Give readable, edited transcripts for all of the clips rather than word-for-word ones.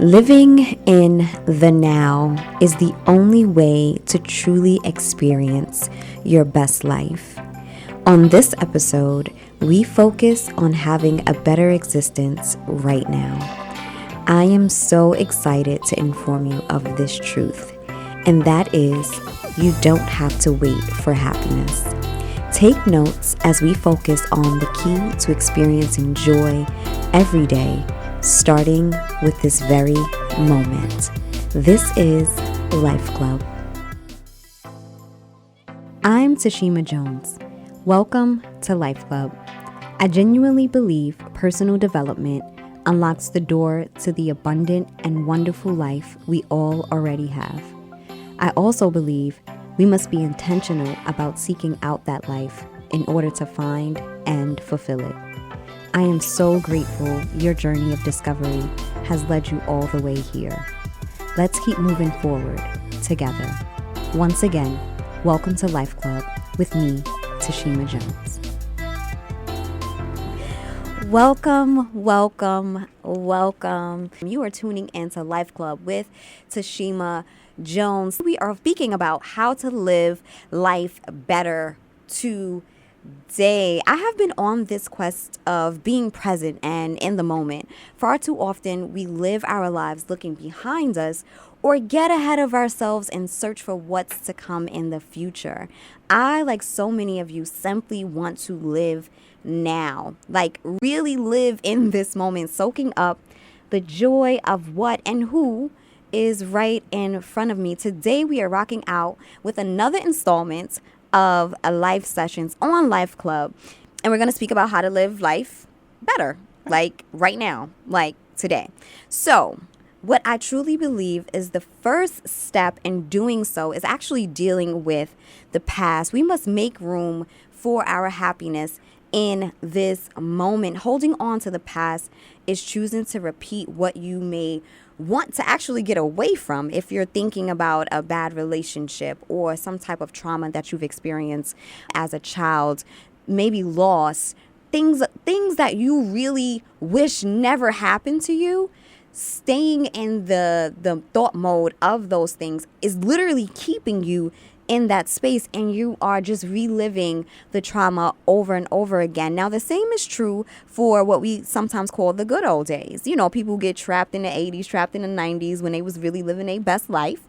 Living in the now is the only way to truly experience your best life. On this episode, we focus on having a better existence right now. I am so excited to inform you of this truth, and that is you don't have to wait for happiness. Take notes as we focus on the key to experiencing joy every day, starting with this very moment. This is Life Club. I'm Tashima Jones. Welcome to Life Club. I genuinely believe personal development unlocks the door to the abundant and wonderful life we all already have. I also believe we must be intentional about seeking out that life in order to find and fulfill it. I am so grateful your journey of discovery has led you all the way here. Let's keep moving forward together. Once again, welcome to Life Club with me, Tashima Jones. Welcome. You are tuning into Life Club with Tashima Jones. We are speaking about how to live life better today. I have been on this quest of being present and in the moment. Far too often, we live our lives looking behind us or get ahead of ourselves and search for what's to come in the future. I, like so many of you, simply want to live now, like really live in this moment, soaking up the joy of what and who is right in front of me. Today, we are rocking out with another installment of a LifeSessions on Life Club. And we're going to speak about how to live life better, like right now, like today. So what I truly believe is the first step in doing so is actually dealing with the past. We must make room for our happiness in this moment. Holding on to the past is choosing to repeat what you may want to actually get away from. If you're thinking about a bad relationship or some type of trauma that you've experienced as a child, maybe loss, things that you really wish never happened to you, staying in the thought mode of those things is literally keeping you in that space, and you are just reliving the trauma over and over again. Now, the same is true for what we sometimes call the good old days. You know, people get trapped in the 80s, trapped in the 90s when they was really living their best life,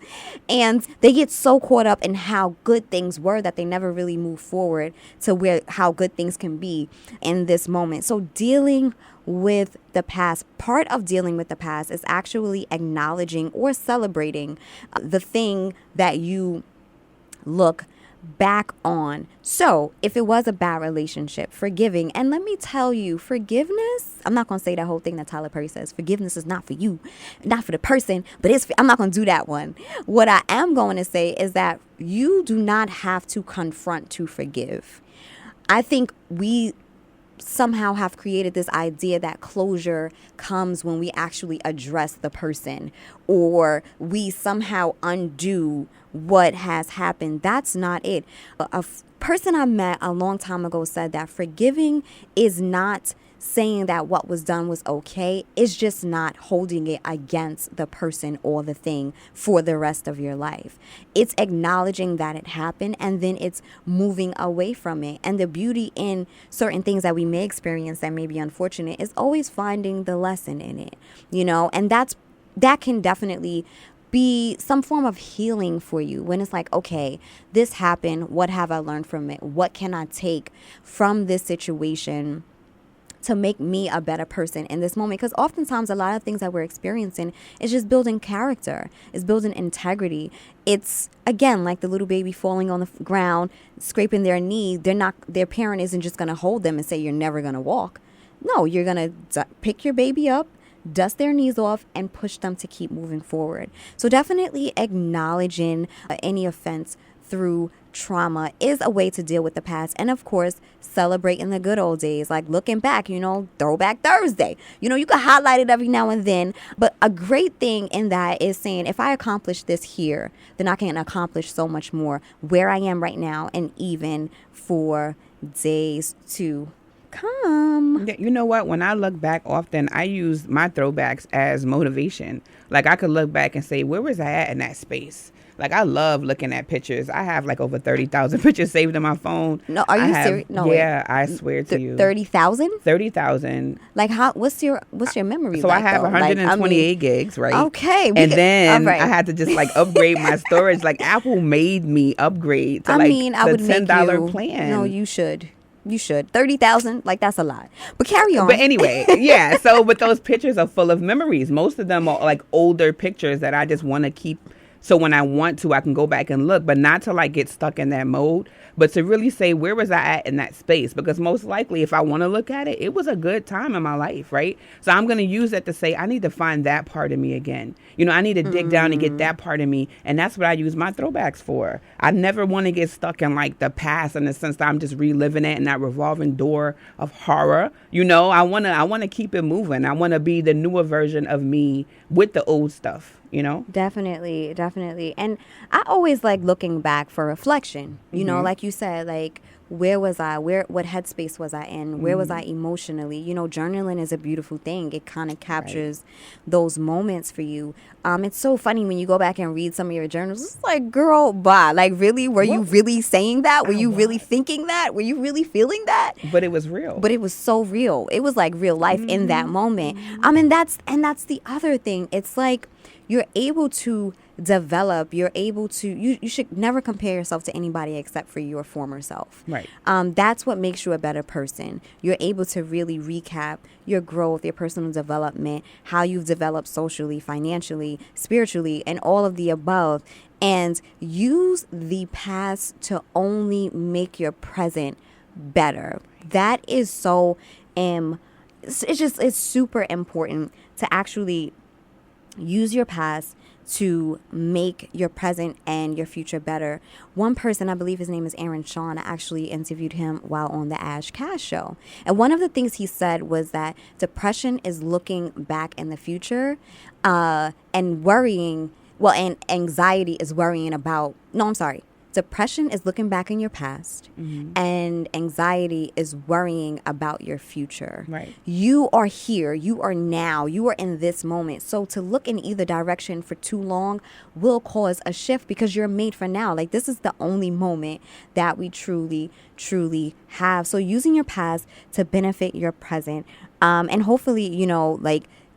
and they get so caught up in how good things were that they never really move forward to how good things can be in this moment. So dealing with the past, part of dealing with the past is actually acknowledging or celebrating the thing that you look back on. So if it was a bad relationship, forgiving. And let me tell you, forgiveness, I'm not going to say that whole thing that Tyler Perry says, forgiveness is not for you, not for the person, but I'm not going to do that one. What I am going to say is that you do not have to confront to forgive. I think we somehow have created this idea that closure comes when we actually address the person or we somehow undo what has happened. That's not it. A person I met a long time ago said that forgiving is not saying that what was done was okay. It's just not holding it against the person or the thing for the rest of your life. It's acknowledging that it happened and then it's moving away from it. And the beauty in certain things that we may experience that may be unfortunate is always finding the lesson in it, you know, and that can definitely be some form of healing for you when it's like, okay, this happened. What have I learned from it? What can I take from this situation to make me a better person in this moment? Because oftentimes a lot of things that we're experiencing is just building character, is building integrity. It's, again, like the little baby falling on the ground, scraping their knee. Their parent isn't just going to hold them and say, you're never going to walk. No, you're going to pick your baby up, dust their knees off, and push them to keep moving forward. So definitely acknowledging any offense through trauma is a way to deal with the past. And of course, celebrating the good old days, like looking back, Throwback Thursday. You can highlight it every now and then. But a great thing in that is saying, if I accomplish this here, then I can accomplish so much more where I am right now and even for days to lifesessions.com. Yeah, you know what? When I look back often, I use my throwbacks as motivation. Like I could look back and say, where was I at in that space? Like I love looking at pictures. I have like over 30,000 pictures saved in my phone. No, are you serious? No, yeah, I swear to you. 30,000? 30,000. Like how? What's your memory? So like, I have though? 128 gigs, right? Okay, and then right. I had to just like upgrade my storage. Like Apple made me upgrade to I like mean, I the would make $10 you, plan. No, you should. You should. 30,000, like that's a lot. But carry on. But anyway, yeah. So, but those pictures are full of memories. Most of them are like older pictures that I just want to keep. So when I want to, I can go back and look, but not to like get stuck in that mode, but to really say, where was I at in that space? Because most likely if I want to look at it, it was a good time in my life, right? So I'm going to use that to say, I need to find that part of me again. You know, I need to dig down and get that part of me. And that's what I use my throwbacks for. I never want to get stuck in like the past in the sense that I'm just reliving it and that revolving door of horror. You know, I want to keep it moving. I want to be the newer version of me with the old stuff. You know? Definitely. And I always like looking back for reflection. You know, like you said, like, where was I? What headspace was I in? Where was I emotionally? You know, journaling is a beautiful thing. It kind of captures those moments for you. It's so funny when you go back and read some of your journals. It's like, girl, bye. Like, really? Were you really saying that? Were you really thinking that? Were you really feeling that? But it was real. But it was so real. It was like real life in that moment. That's the other thing. It's like, you're able to develop, you should never compare yourself to anybody except for your former self. Right. That's what makes you a better person. You're able to really recap your growth, your personal development, how you've developed socially, financially, spiritually, and all of the above, and use the past to only make your present better. That is so, it's super important to actually use your past to make your present and your future better. One person, I believe his name is Aaron Sean, I actually interviewed him while on the Ash Cash show. And one of the things he said was that depression is looking back in the future and worrying, and anxiety is worrying about, depression is looking back in your past, and anxiety is worrying about your future. Right. You are here. You are now. You are in this moment. So to look in either direction for too long will cause a shift because you're made for now. Like, this is the only moment that we truly, truly have. So using your past to benefit your present, and hopefully,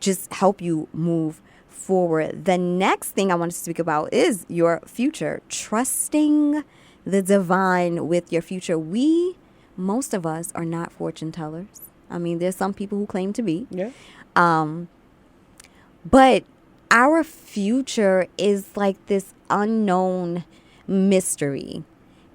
just help you move forward. The next thing I want to speak about is your future. Trusting the divine with your future. Most of us are not fortune tellers. I mean, there's some people who claim to be. Yeah. But our future is like this unknown mystery.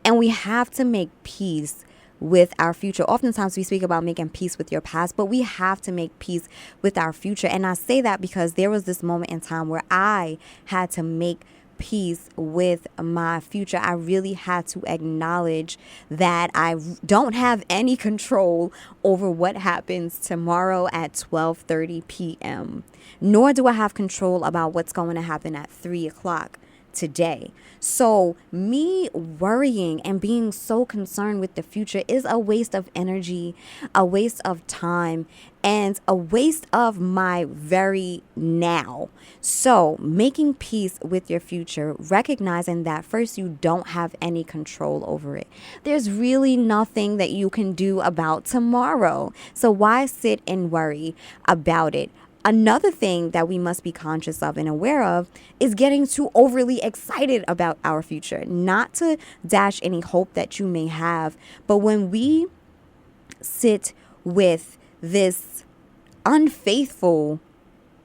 And we have to make peace with our future. Oftentimes we speak about making peace with your past, but we have to make peace with our future. And I say that because there was this moment in time where I had to make peace with my future. I really had to acknowledge that I don't have any control over what happens tomorrow at 12:30 p.m. Nor do I have control about what's going to happen at 3 o'clock today. So me worrying and being so concerned with the future is a waste of energy, a waste of time, and a waste of my very now. So making peace with your future, recognizing that first, you don't have any control over it. There's really nothing that you can do about tomorrow. So why sit and worry about it? Another thing that we must be conscious of and aware of is getting too overly excited about our future. Not to dash any hope that you may have, but when we sit with this unfaithful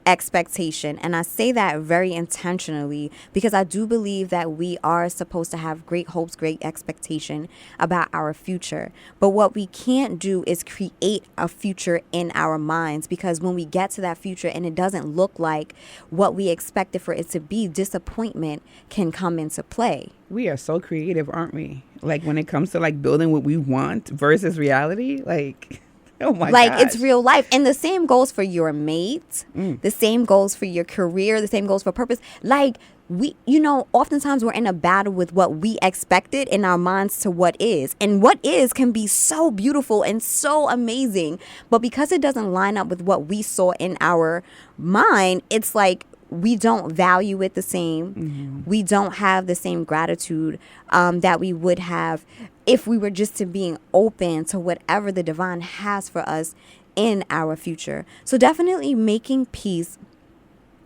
expectation, and I say that very intentionally because I do believe that we are supposed to have great hopes, great expectation about our future. But what we can't do is create a future in our minds, because when we get to that future and it doesn't look like what we expected for it to be, disappointment can come into play. We are so creative, aren't we? Like when it comes to like building what we want versus reality, like... Oh my gosh. It's real life. And the same goes for your mate. The same goes for your career. The same goes for purpose. Like, oftentimes we're in a battle with what we expected in our minds to what is. And what is can be so beautiful and so amazing. But because it doesn't line up with what we saw in our mind, it's like we don't value it the same. Mm-hmm. We don't have the same gratitude that we would have if we were just to being open to whatever the divine has for us in our future. So definitely making peace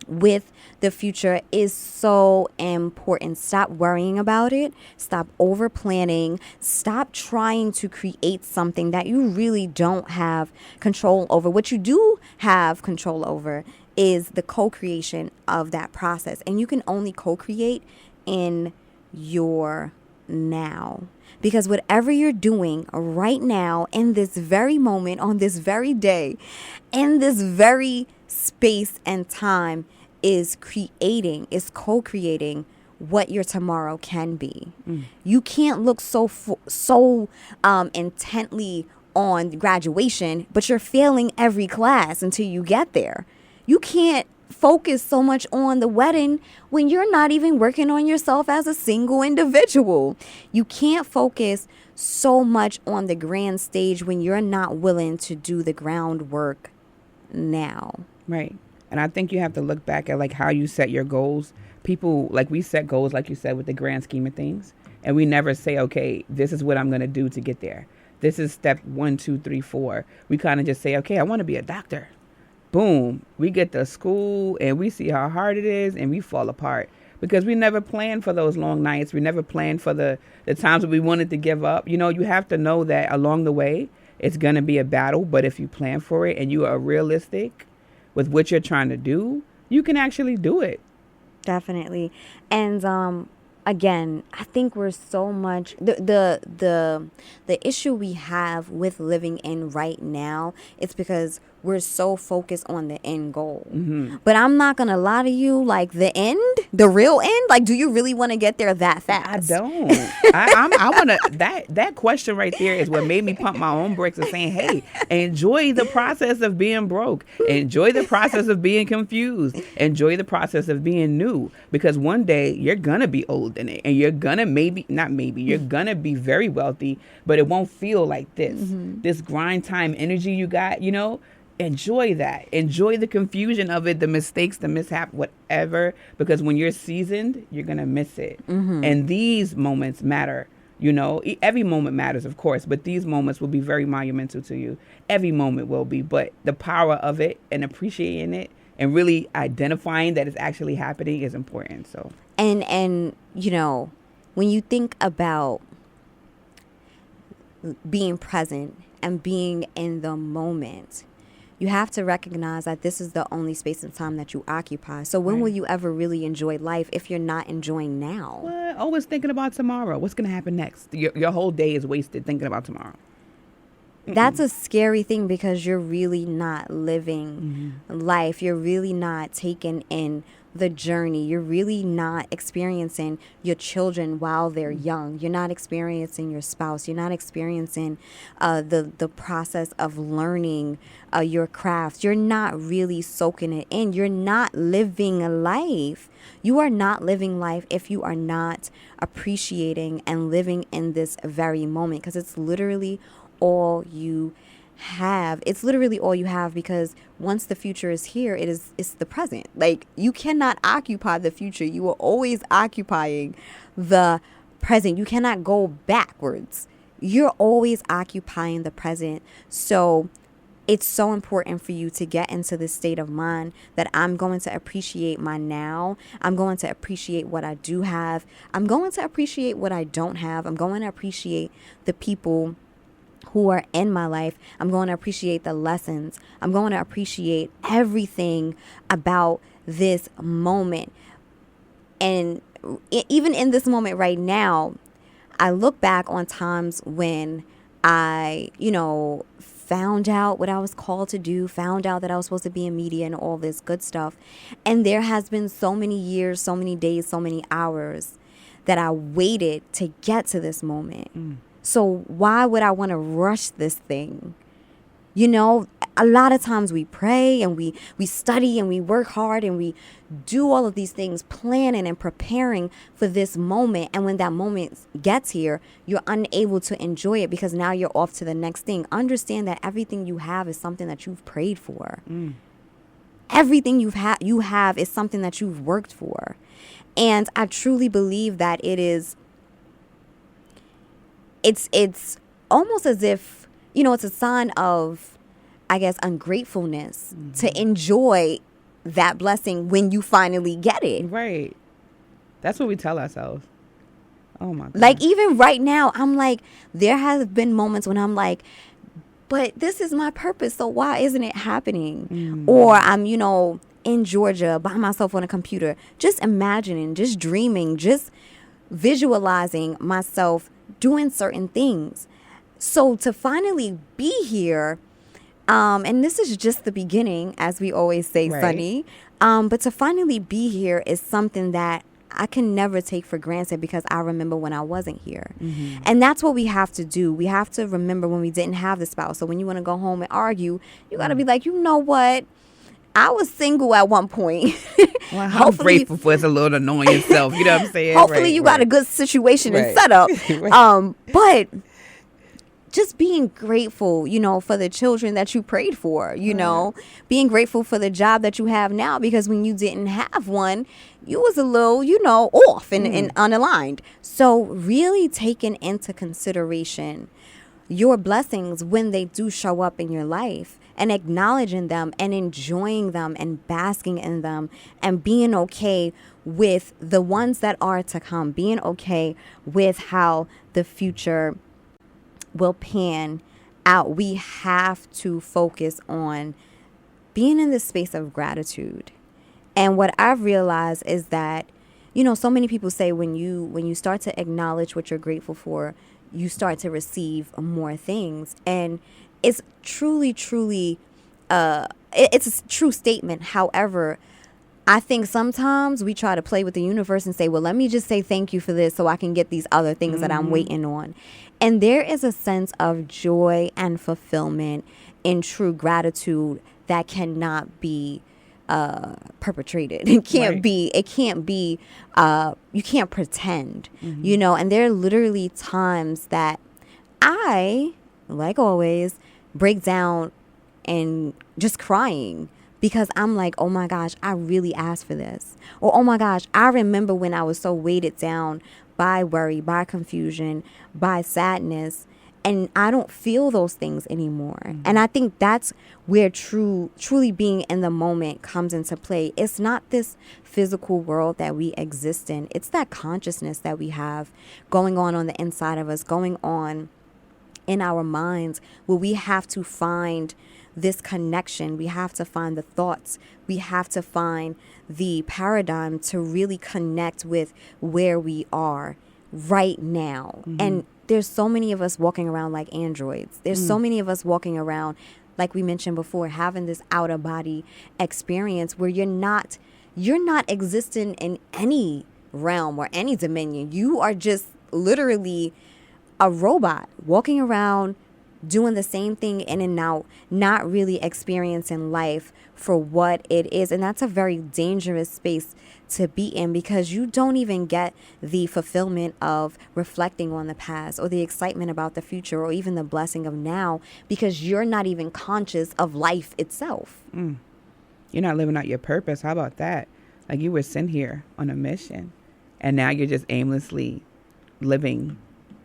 with the future is so important. Stop worrying about it. Stop over planning. Stop trying to create something that you really don't have control over. What you do have control over is the co-creation of that process. And you can only co-create in your now. Because whatever you're doing right now, in this very moment, on this very day, in this very space and time, is co-creating what your tomorrow can be. You can't look so intently on graduation, but you're failing every class until you get there. You can't focus so much on the wedding when you're not even working on yourself as a single individual. You can't focus so much on the grand stage when you're not willing to do the groundwork now. Right. And I think you have to look back at like how you set your goals. People, like we set goals, like you said, with the grand scheme of things. And we never say, okay, this is what I'm going to do to get there. This is step 1, 2, 3, 4. We kind of just say, okay, I want to be a doctor. Boom. We get to school and we see how hard it is and we fall apart because we never planned for those long nights. We never planned for the times that we wanted to give up. You know, you have to know that along the way, it's going to be a battle. But if you plan for it and you are realistic with what you're trying to do, you can actually do it. Definitely. And again, I think we're so much the issue we have with living in right now is because we're so focused on the end goal. Mm-hmm. But I'm not going to lie to you, like the end, the real end, like do you really want to get there that fast? I don't. I want to, that question right there is what made me pump my own brakes and saying, hey, enjoy the process of being broke. Enjoy the process of being confused. Enjoy the process of being new. Because one day you're going to be old in it and you're going to you're going to be very wealthy, but it won't feel like this. Mm-hmm. This grind time energy you got, you know, enjoy that. Enjoy the confusion of it, the mistakes, the mishap, whatever. Because when you're seasoned, you're going to miss it. Mm-hmm. And these moments matter. You know, every moment matters, of course, but these moments will be very monumental to you. Every moment will be. But the power of it and appreciating it and really identifying that it's actually happening is important. So and you know, when you think about being present and being in the moment, you have to recognize that this is the only space and time that you occupy. So when will you ever really enjoy life if you're not enjoying now? What? Always thinking about tomorrow. What's going to happen next? Your whole day is wasted thinking about tomorrow. That's a scary thing because you're really not living life. You're really not taking in the journey. You're really not experiencing your children while they're young. You're not experiencing your spouse. You're not experiencing the process of learning your craft. You're not really soaking it in. You're not living life. You are not living life if you are not appreciating and living in this very moment, because it's literally all you have. It's literally all you have, because once the future is here, it's the present. Like, you cannot occupy the future. You are always occupying the present. You cannot go backwards. You're always occupying the present. So it's so important for you to get into this state of mind that I'm going to appreciate my now. I'm going to appreciate what I do have. I'm going to appreciate what I don't have. I'm going to appreciate the people who are in my life. I'm going to appreciate the lessons. I'm going to appreciate everything about this moment. And even in this moment right now, I look back on times when I, found out what I was called to do, found out that I was supposed to be in media and all this good stuff. And there has been so many years, so many days, so many hours that I waited to get to this moment. So why would I want to rush this thing? You know, a lot of times we pray and we study and we work hard and we do all of these things, planning and preparing for this moment. And when that moment gets here, you're unable to enjoy it because now you're off to the next thing. Understand that everything you have is something that you've prayed for. Everything you have is something that you've worked for. And I truly believe that it's almost as if, you know, it's a sign of, I guess, ungratefulness to enjoy that blessing when you finally get it. Right. That's what we tell ourselves. Oh my God. Like, even right now, I'm like, there have been moments when I'm like, but this is my purpose, so why isn't it happening? Or I'm, you know, in Georgia by myself on a computer, just imagining, just dreaming, just visualizing myself doing certain things. So to finally be here, and this is just the beginning, as we always say, Right. Sunny, but to finally be here is something that I can never take for granted because I remember when I wasn't here. And that's what we have to do. We have to remember when we didn't have the spouse. So when you want to go home and argue, you got to be like, you know what? I was single at one point. Well, I'm grateful for its a little annoying self. You know what I'm saying? Hopefully Right, you right. got a good situation and Right. setup. Right. But just being grateful, you know, for the children that you prayed for, you know, being grateful for the job that you have now, because when you didn't have one, you was a little, you know, off and unaligned. So really taking into consideration your blessings when they do show up in your life and acknowledging them and enjoying them and basking in them and being okay with the ones that are to come, being okay with how the future will pan out. We have to focus on being in this space of gratitude. And what I've realized is that, you know, so many people say when you start to acknowledge what you're grateful for, you start to receive more things. And it's truly, it's a true statement. However, I think sometimes we try to play with the universe and say, well, let me just say thank you for this so I can get these other things that I'm waiting on. And there is a sense of joy and fulfillment in true gratitude that cannot be perpetrated. It can't be, you can't pretend, you know, and there are literally times that I, like always, break down and just crying because I'm like, oh my gosh, I really asked for this. Or, oh my gosh, I remember when I was so weighted down by worry, by confusion, by sadness, and I don't feel those things anymore. And I think that's where truly being in the moment comes into play. It's not this physical world that we exist in. It's that consciousness that we have going on the inside of us, going on in our minds, where we have to find this connection. We have to find the thoughts. We have to find the paradigm to really connect with where we are right now. And there's so many of us walking around like androids. There's so many of us walking around, like we mentioned before, having this outer body experience where you're not existing in any realm or any dominion. You are just literally a robot walking around doing the same thing in and out, not really experiencing life for what it is. And that's a very dangerous space to be in, because you don't even get the fulfillment of reflecting on the past or the excitement about the future or even the blessing of now, because you're not even conscious of life itself. You're not living out your purpose. How about that? Like, you were sent here on a mission and now you're just aimlessly living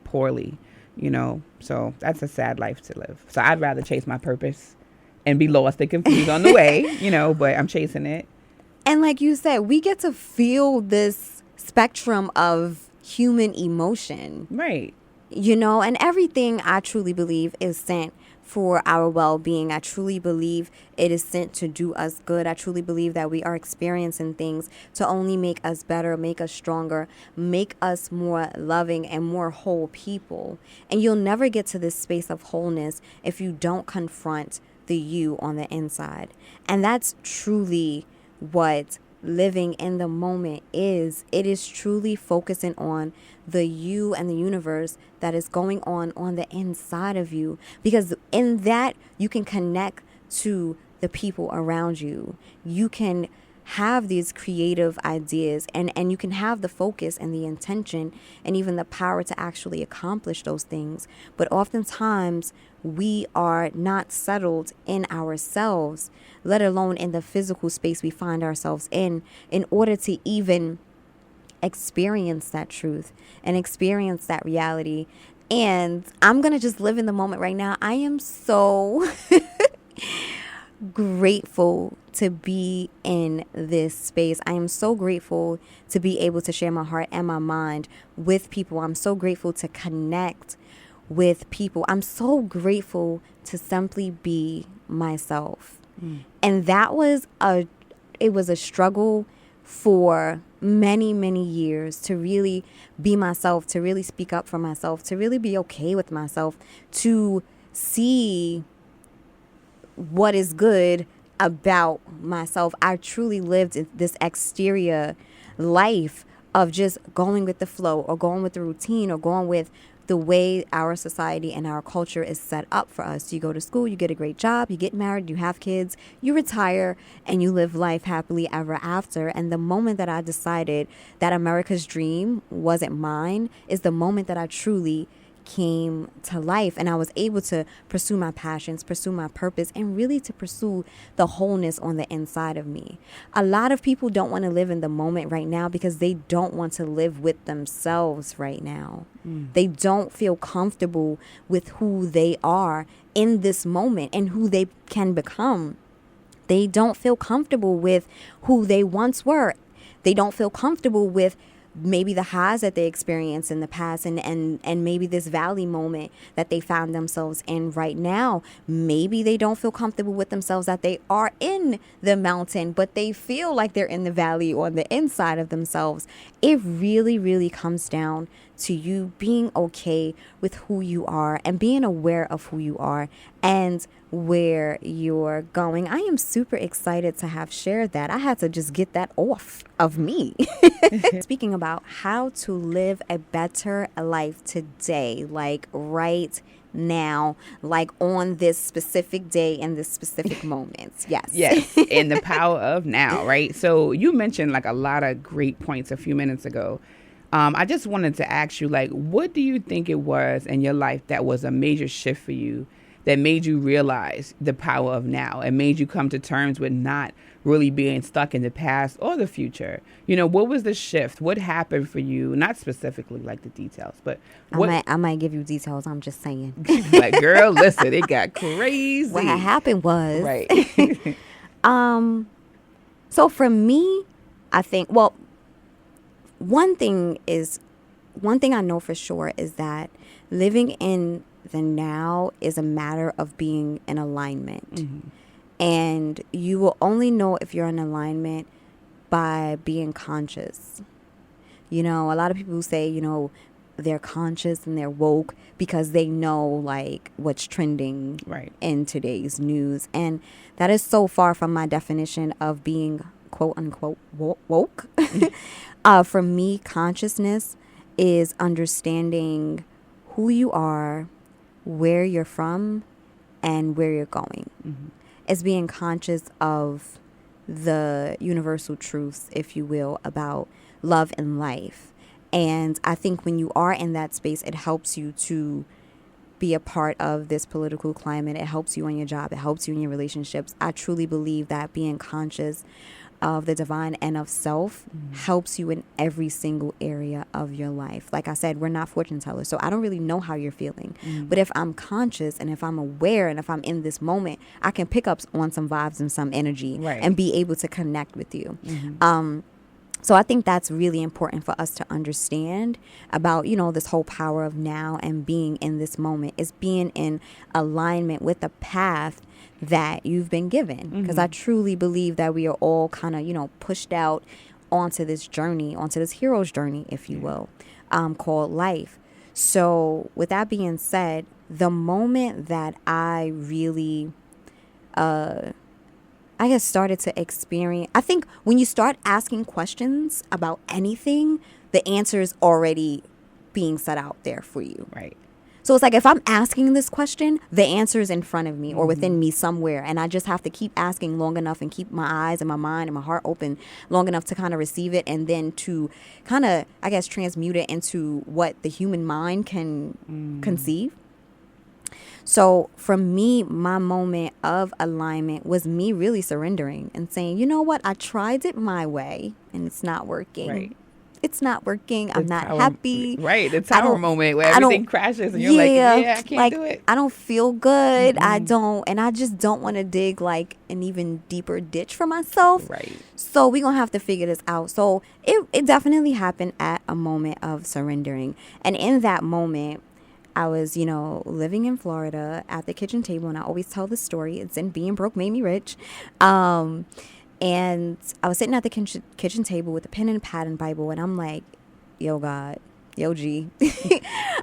poorly, you know? So that's a sad life to live. So I'd rather chase my purpose and be lost and confused on the way, you know, but I'm chasing it. And like you said, we get to feel this spectrum of human emotion. Right. You know, and everything, I truly believe, is sent for our well-being. I truly believe it is sent to do us good. I truly believe that we are experiencing things to only make us better, make us stronger, make us more loving and more whole people. And you'll never get to this space of wholeness if you don't confront the you on the inside. And that's truly what living in the moment is. It is truly focusing on the you and the universe that is going on the inside of you. Because in that, you can connect to the people around you. You can have these creative ideas, and you can have the focus and the intention and even the power to actually accomplish those things. But oftentimes we are not settled in ourselves, let alone in the physical space we find ourselves in order to even experience that truth and experience that reality. And I'm going to just live in the moment right now. I am so grateful to be in this space. I am so grateful to be able to share my heart and my mind with people. I'm so grateful to connect with people. I'm so grateful to simply be myself. And that was it was a struggle for many, many years to really be myself, to really speak up for myself, to really be okay with myself, to see what is good about myself. I truly lived in this exterior life of just going with the flow, or going with the routine, or going with the way our society and our culture is set up for us. You go to school, you get a great job, you get married, you have kids, you retire, and you live life happily ever after. And the moment that I decided that America's dream wasn't mine is the moment that I truly came to life, and I was able to pursue my passions, pursue my purpose, and really to pursue the wholeness on the inside of me. A lot of people don't want to live in the moment right now because they don't want to live with themselves right now. They don't feel comfortable with who they are in this moment and who they can become. They don't feel comfortable with who they once were. They don't feel comfortable with maybe the highs that they experienced in the past, and maybe this valley moment that they found themselves in right now. Maybe they don't feel comfortable with themselves that they are in the mountain, but they feel like they're in the valley on the inside of themselves. It really, really comes down to you being okay with who you are and being aware of who you are and where you're going. I am super excited to have shared that. I had to just get that off of me. Speaking about how to live a better life today, like right now, like on this specific day in this specific moment. Yes, and the power of now, right? So you mentioned like a lot of great points a few minutes ago. I just wanted to ask you, like, what do you think it was in your life that was a major shift for you that made you realize the power of now and made you come to terms with not really being stuck in the past or the future? You know, what was the shift? What happened for you? Not specifically like the details, but what I might give you details. I'm just saying. Like, girl, listen, it got crazy. What had happened was, right. So for me, I think, well, one thing I know for sure is that living in the now is a matter of being in alignment. Mm-hmm. And you will only know if you're in alignment by being conscious. You know, a lot of people say, you know, they're conscious and they're woke because they know like what's trending Right. in today's news. And that is so far from my definition of being quote unquote woke. For me, consciousness is understanding who you are, where you're from, and where you're going. Mm-hmm. It's being conscious of the universal truths, if you will, about love and life. And I think when you are in that space, it helps you to be a part of this political climate. It helps you on your job. It helps you in your relationships. I truly believe that being conscious of the divine and of self helps you in every single area of your life. Like I said, we're not fortune tellers, so I don't really know how you're feeling. But if I'm conscious and if I'm aware and if I'm in this moment, I can pick up on some vibes and some energy and be able to connect with you. So I think that's really important for us to understand about, you know, this whole power of now and being in this moment is being in alignment with the path that you've been given. Because I truly believe that we are all kind of, you know, pushed out onto this journey, onto this hero's journey, if you will, called life. So with that being said, the moment that I really I guess, started to experience, I think when you start asking questions about anything, the answer is already being set out there for you. Right. So it's like if I'm asking this question, the answer is in front of me or within me somewhere. And I just have to keep asking long enough and keep my eyes and my mind and my heart open long enough to kind of receive it, and then to kind of, I guess, transmute it into what the human mind can conceive. So for me, my moment of alignment was me really surrendering and saying, you know what, I tried it my way and it's not working. Right. It's not working. I'm not happy. Right. The tower moment where everything crashes and you're I can't do it. I don't feel good. I just don't want to dig like an even deeper ditch for myself. Right. So we're going to have to figure this out. So it definitely happened at a moment of surrendering. And in that moment, I was, living in Florida at the kitchen table, and I always tell this story. It's in Being Broke Made Me Rich. And I was sitting at the kitchen table with a pen and a pad and Bible, and I'm like, yo, God, yo, G,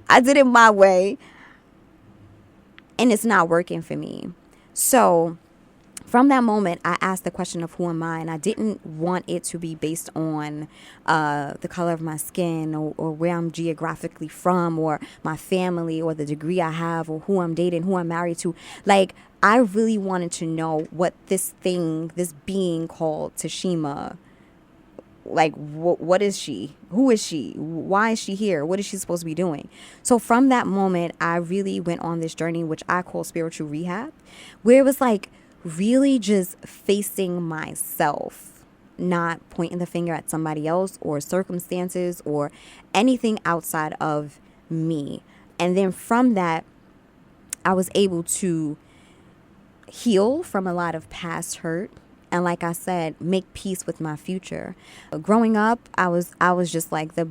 I did it my way, and it's not working for me. So from that moment, I asked the question of who am I, and I didn't want it to be based on the color of my skin or where I'm geographically from or my family or the degree I have or who I'm dating, who I'm married to. Like, I really wanted to know what this being called Tashima, like, what is she? Who is she? Why is she here? What is she supposed to be doing? So from that moment, I really went on this journey, which I call spiritual rehab, where it was like really just facing myself, not pointing the finger at somebody else or circumstances or anything outside of me. And then from that, I was able to heal from a lot of past hurt. And like I said, make peace with my future. Growing up, I was just like the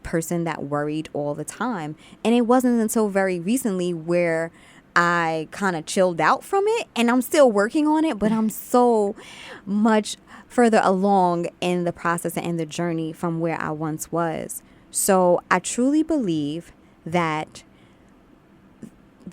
person that worried all the time. And it wasn't until very recently where I kind of chilled out from it, and I'm still working on it, but I'm so much further along in the process and in the journey from where I once was. So I truly believe that it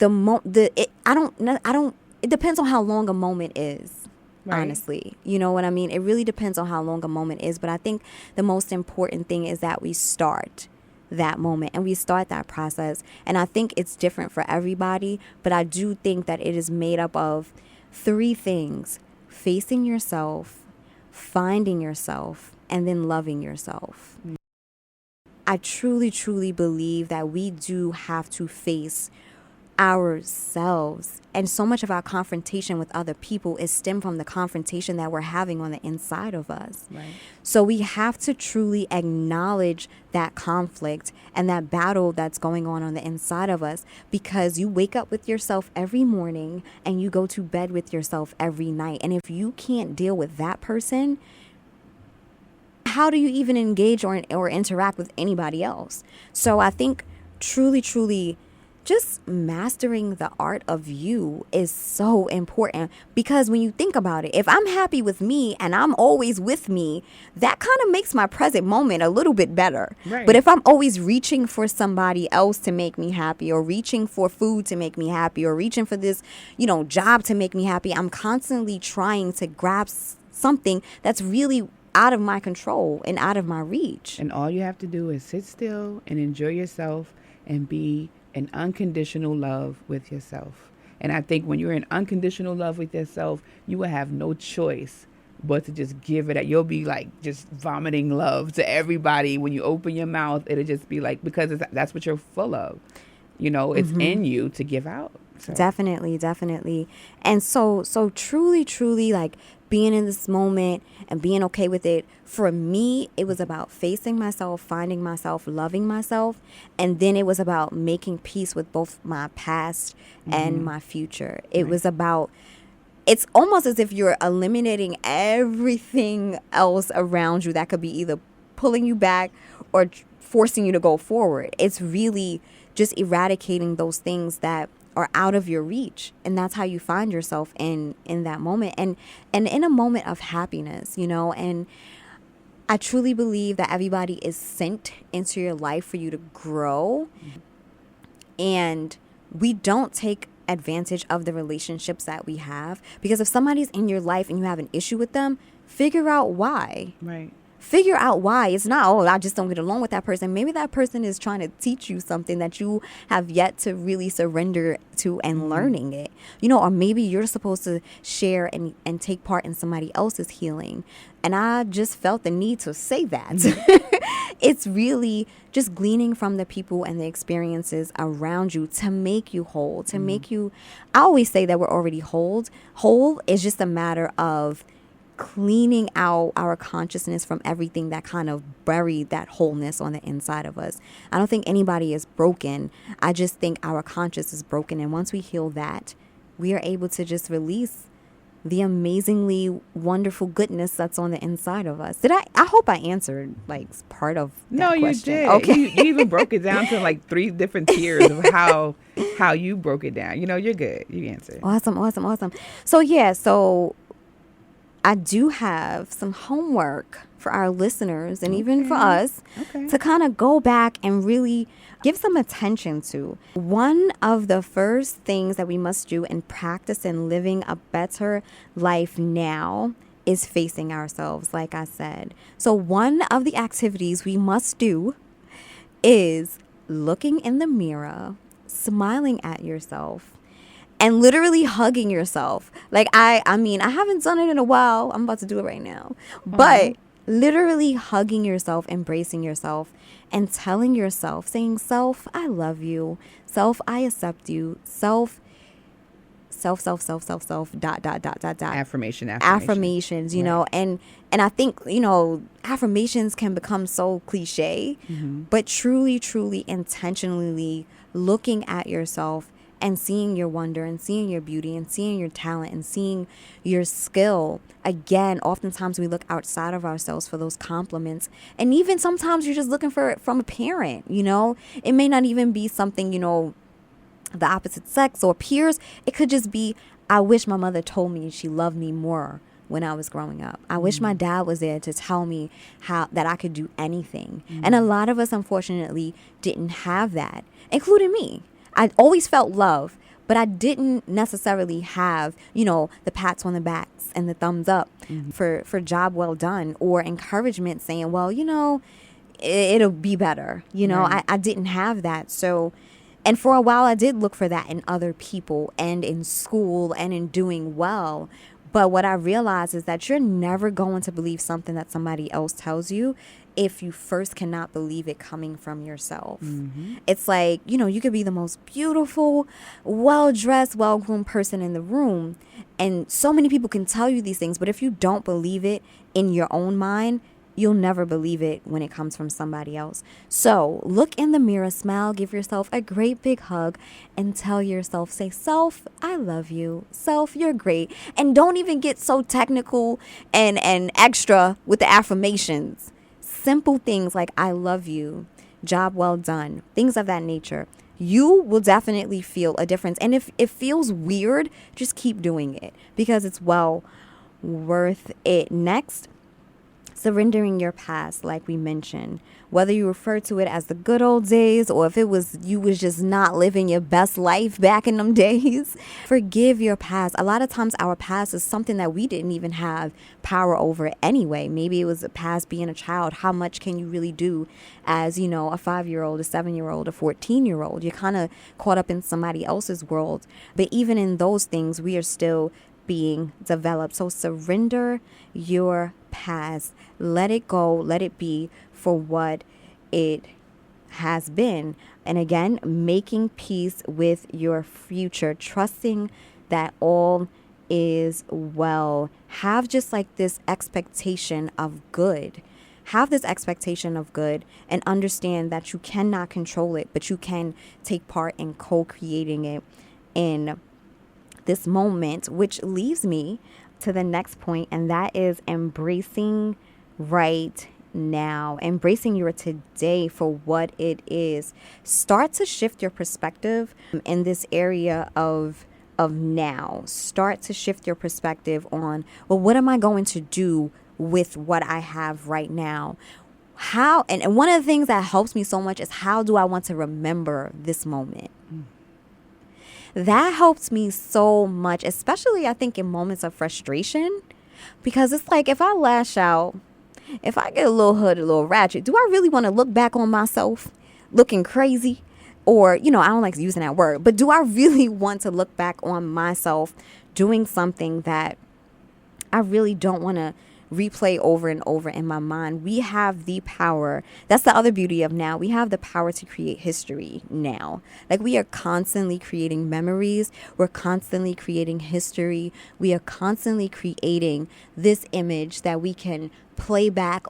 depends on how long a moment is. Right. Honestly, you know what I mean? It really depends on how long a moment is. But I think the most important thing is that we start that moment and we start that process. And I think it's different for everybody. But I do think that it is made up of 3 things: facing yourself, finding yourself, and then loving yourself. I truly, truly believe that we do have to face ourselves, and so much of our confrontation with other people is stemmed from the confrontation that we're having on the inside of us. Right. So we have to truly acknowledge that conflict and that battle that's going on the inside of us, because you wake up with yourself every morning and you go to bed with yourself every night. And if you can't deal with that person, how do you even engage or interact with anybody else? So I think truly, truly, just mastering the art of you is so important, because when you think about it, if I'm happy with me and I'm always with me, that kind of makes my present moment a little bit better. Right. But if I'm always reaching for somebody else to make me happy, or reaching for food to make me happy, or reaching for this, job to make me happy, I'm constantly trying to grasp something that's really out of my control and out of my reach. And all you have to do is sit still and enjoy yourself and be in unconditional love with yourself. And I think when you're in unconditional love with yourself, you will have no choice but to just give it. You'll be like just vomiting love to everybody. When you open your mouth, it'll just be like, because that's what you're full of. It's in you to give out. So. Definitely. And so truly, truly, like, being in this moment and being okay with it, for me, it was about facing myself, finding myself, loving myself. And then it was about making peace with both my past and my future. It was about, it's almost as if you're eliminating everything else around you that could be either pulling you back or forcing you to go forward. It's really just eradicating those things that are out of your reach. And that's how you find yourself in that moment, and in a moment of happiness, and I truly believe that everybody is sent into your life for you to grow. And we don't take advantage of the relationships that we have. Because if somebody's in your life and you have an issue with them, figure out why. Right. Figure out why. It's not, oh, I just don't get along with that person. Maybe that person is trying to teach you something that you have yet to really surrender to and learning it. Or maybe you're supposed to share and take part in somebody else's healing. And I just felt the need to say that. It's really just gleaning from the people and the experiences around you to make you whole, to make you, I always say that we're already whole. Whole is just a matter of cleaning out our consciousness from everything that kind of buried that wholeness on the inside of us. I don't think anybody is broken. I just think our conscious is broken. And once we heal that, we are able to just release the amazingly wonderful goodness that's on the inside of us. I hope I answered like part of that question. You did. Okay. You even broke it down to like 3 different tiers of how you broke it down. You're good. You answered. Awesome. So I do have some homework for our listeners and even for us to kind of go back and really give some attention to. One of the first things that we must do in practice in living a better life now is facing ourselves, like I said. So one of the activities we must do is looking in the mirror, smiling at yourself, and literally hugging yourself. Like, I haven't done it in a while. I'm about to do it right now. But literally hugging yourself, embracing yourself, and telling yourself, saying, self, I love you. Self, I accept you. Self, dot. Affirmations, you know. And I think, affirmations can become so cliche. But truly, intentionally looking at yourself and seeing your wonder and seeing your beauty and seeing your talent and seeing your skill. Again, oftentimes we look outside of ourselves for those compliments. And even sometimes you're just looking for it from a parent, It may not even be something, the opposite sex or peers. It could just be, I wish my mother told me she loved me more when I was growing up. I wish my dad was there to tell me that I could do anything. And a lot of us, unfortunately, didn't have that, including me. I always felt love, but I didn't necessarily have, the pats on the backs and the thumbs up for job well done, or encouragement saying, well, it'll be better. Right. I didn't have that. So, and for a while I did look for that in other people and in school and in doing well. But what I realized is that you're never going to believe something that somebody else tells you if you first cannot believe it coming from yourself. It's like, you could be the most beautiful, well-dressed, well-groomed person in the room, and so many people can tell you these things, but if you don't believe it in your own mind, you'll never believe it when it comes from somebody else. So look in the mirror, smile, give yourself a great big hug, and tell yourself, say, self, I love you. Self, you're great. And don't even get so technical and extra with the affirmations. Simple things like I love you, job well done, things of that nature. You will definitely feel a difference. And if it feels weird, just keep doing it because it's well worth it. Next, surrendering your past, like we mentioned, whether you refer to it as the good old days or if you was just not living your best life back in them days, forgive your past. A lot of times our past is something that we didn't even have power over anyway. Maybe it was a past being a child. How much can you really do as, a 5-year-old, a 7-year-old, a 14-year-old? You're kind of caught up in somebody else's world. But even in those things, we are still being developed. So surrender your past. Let it go. Let it be for what it has been. And again, making peace with your future, trusting that all is well. Have just like this expectation of good. Have this expectation of good and understand that you cannot control it, but you can take part in co-creating it in this moment, which leaves me to the next point, and that is embracing right now, embracing your today for what it is. Start to shift your perspective in this area of now. Start to shift your perspective on, well, what am I going to do with what I have right now? How, and one of the things that helps me so much is how do I want to remember this moment? That helps me so much, especially I think in moments of frustration, because it's like if I lash out, if I get a little hood, a little ratchet, do I really want to look back on myself looking crazy? Or, I don't like using that word, but do I really want to look back on myself doing something that I really don't want to replay over and over in my mind? We have the power. That's the other beauty of now. We have the power to create history now. Like, we are constantly creating memories. We're constantly creating history. We are constantly creating this image that we can play back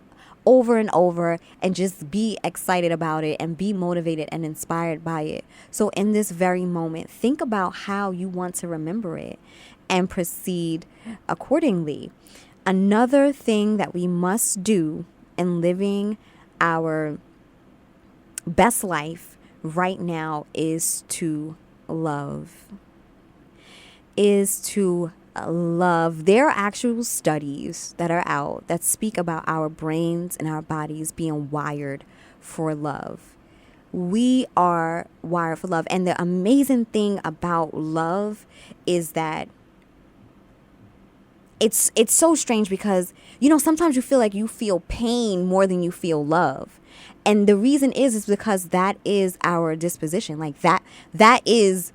over and over and just be excited about it and be motivated and inspired by it. So in this very moment, think about how you want to remember it and proceed accordingly. Another thing that we must do in living our best life right now is to love. There are actual studies that are out that speak about our brains and our bodies being wired for love. We are wired for love. And the amazing thing about love is that it's so strange because, sometimes you feel like you feel pain more than you feel love. And the reason is because that is our disposition. Like that is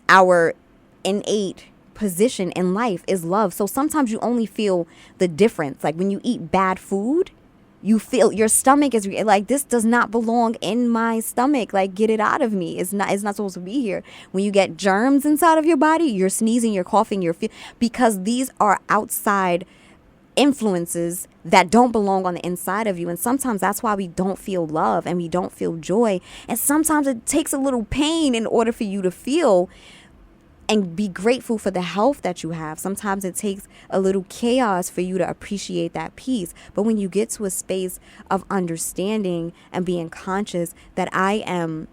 our innate position in life, is love. So sometimes you only feel the difference. Like when you eat bad food, you feel your stomach is like, this does not belong in my stomach. Like, get it out of me. It's not supposed to be here. When you get germs inside of your body, you're sneezing, you're coughing, because these are outside influences that don't belong on the inside of you. And sometimes that's why we don't feel love and we don't feel joy. And sometimes it takes a little pain in order for you to feel and be grateful for the health that you have. Sometimes it takes a little chaos for you to appreciate that peace. But when you get to a space of understanding and being conscious that I am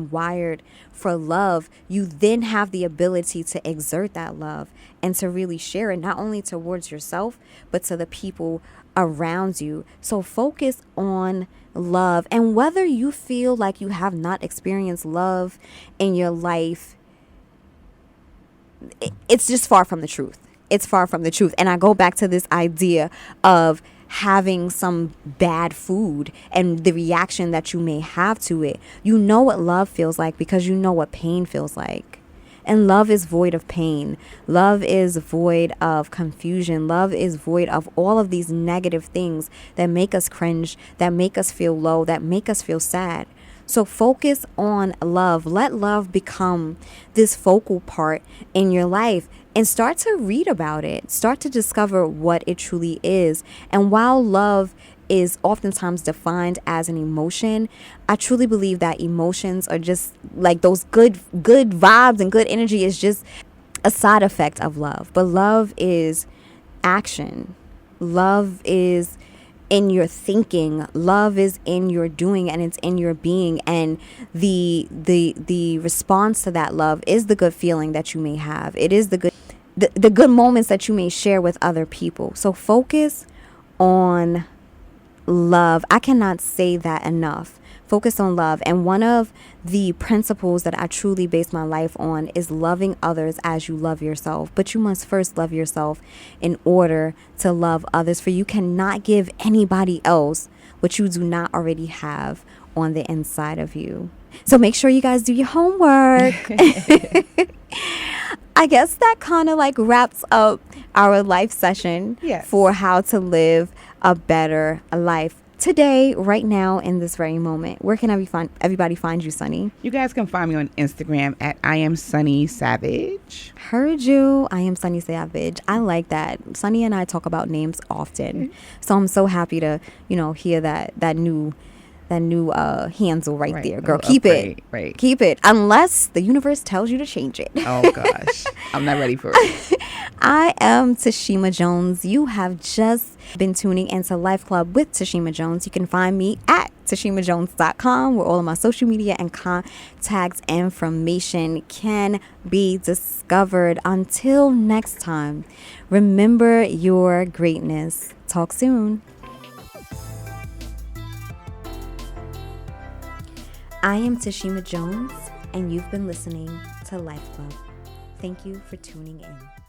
wired for love, you then have the ability to exert that love and to really share it, not only towards yourself, but to the people around you. So focus on love. And whether you feel like you have not experienced love in your life, it's just far from the truth. It's far from the truth. And I go back to this idea of having some bad food and the reaction that you may have to it. You know what love feels like because you know what pain feels like. And love is void of pain. Love is void of confusion. Love is void of all of these negative things that make us cringe, that make us feel low, that make us feel sad. So focus on love. Let love become this focal part in your life and start to read about it. Start to discover what it truly is. And while love is oftentimes defined as an emotion, I truly believe that emotions are just like those good vibes, and good energy is just a side effect of love. But love is action. Love is in your thinking. Love is in your doing, and it's in your being. And the response to that love is the good feeling that you may have. It is the good moments that you may share with other people. So focus on love. I cannot say that enough. Focus on love. And one of the principles that I truly base my life on is loving others as you love yourself. But you must first love yourself in order to love others, for you cannot give anybody else what you do not already have on the inside of you. So make sure you guys do your homework. I guess that kind of like wraps up our life session for how to live a better life today, right now, in this very moment. Where can everybody find you, Sunny? You guys can find me on Instagram at I am Sunny Savage. Heard you. I am Sunny Savage. I like that. Sunny and I talk about names often. So I'm so happy to, hear that new handle right there, girl. Keep it. Right. Keep it. Unless the universe tells you to change it. Oh, gosh. I'm not ready for it. I am Tashima Jones. You have just been tuning into Life Club with Tashima Jones. You can find me at tashimajones.com, where all of my social media and contact information can be discovered. Until next time, remember your greatness. Talk soon. I am Tashima Jones, and you've been listening to Life Club. Thank you for tuning in.